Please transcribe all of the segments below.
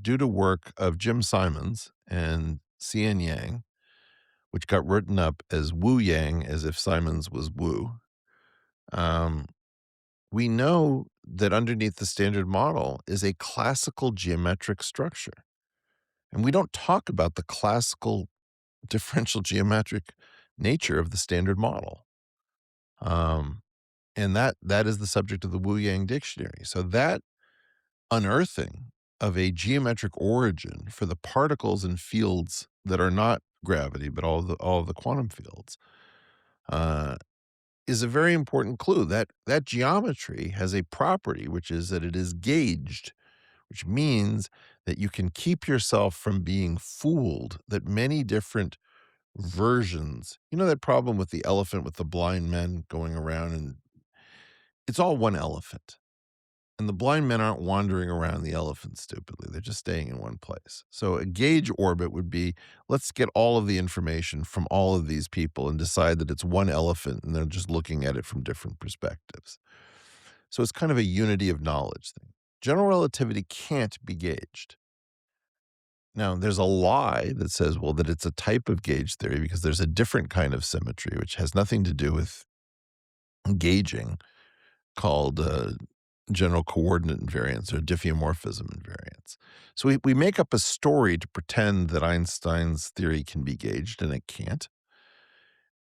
due to work of Jim Simons and C.N. Yang, which got written up as Wu Yang, as if Simons was Wu. Um, we know that underneath the standard model is a classical geometric structure. And we don't talk about the classical differential geometric nature of the standard model. Um, and that is the subject of the Wu Yang dictionary. So that unearthing of a geometric origin for the particles and fields that are not gravity, but all of the quantum fields, uh, is a very important clue. That geometry has a property, which is that it is gauged, which means that you can keep yourself from being fooled. That many different versions, that problem with the elephant with the blind men going around, and it's all one elephant. And the blind men aren't wandering around the elephant stupidly. They're just staying in one place. So a gauge orbit would be, let's get all of the information from all of these people and decide that it's one elephant and they're just looking at it from different perspectives. So it's kind of a unity of knowledge thing. General relativity can't be gauged. Now, there's a lie that says, well, that it's a type of gauge theory because there's a different kind of symmetry, which has nothing to do with gauging, called general coordinate invariance or diffeomorphism invariance. So we make up a story to pretend that Einstein's theory can be gauged, and it can't.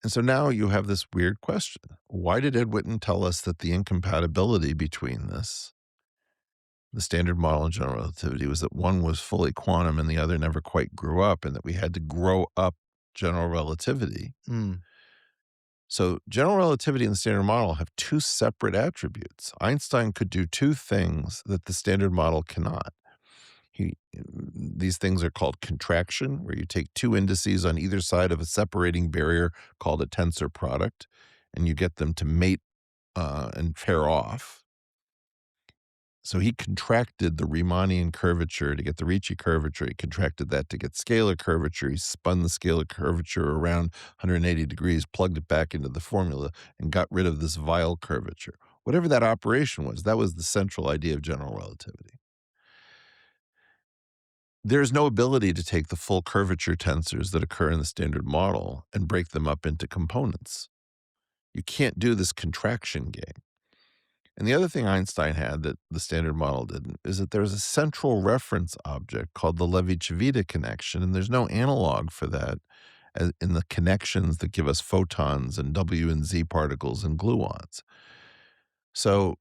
And so now you have this weird question. Why did Ed Witten tell us that the incompatibility between the standard model and general relativity, was that one was fully quantum and the other never quite grew up, and that we had to grow up general relativity? Mm. So general relativity and the standard model have two separate attributes. Einstein could do two things that the standard model cannot. These things are called contraction, where you take two indices on either side of a separating barrier called a tensor product, and you get them to mate and pair off. So he contracted the Riemannian curvature to get the Ricci curvature. He contracted that to get scalar curvature. He spun the scalar curvature around 180 degrees, plugged it back into the formula, and got rid of this Weyl curvature. Whatever that operation was, that was the central idea of general relativity. There's no ability to take the full curvature tensors that occur in the standard model and break them up into components. You can't do this contraction game. And the other thing Einstein had that the standard model didn't is that there's a central reference object called the Levi-Civita connection, and there's no analog for that in the connections that give us photons and W and Z particles and gluons. So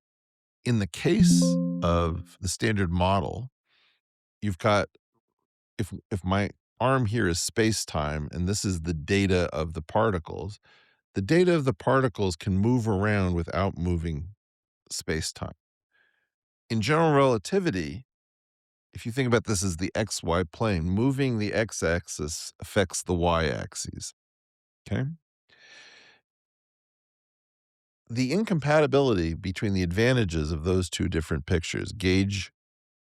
in the case of the standard model, you've got, if my arm here is space-time and this is the data of the data of the particles can move around without moving space-time. In general relativity, if you think about this as the XY plane, moving the x-axis affects the y-axis, okay? The incompatibility between the advantages of those two different pictures, gauge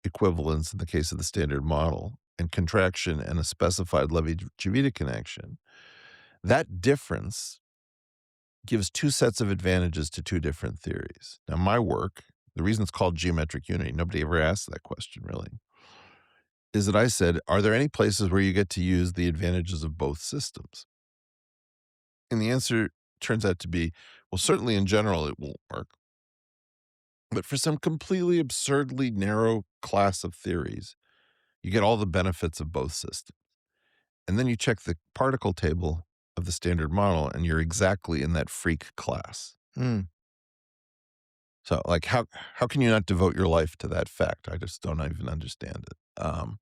equivalence in the case of the standard model, and contraction and a specified Levi-Civita connection, that difference gives two sets of advantages to two different theories. Now, my work, the reason it's called geometric unity, nobody ever asked that question really, is that I said, are there any places where you get to use the advantages of both systems? And the answer turns out to be, well, certainly in general it won't work. But for some completely absurdly narrow class of theories, you get all the benefits of both systems. And then you check the particle table of the standard model, and you're exactly in that freak class. Mm. So, like, how can you not devote your life to that fact? I just don't even understand it.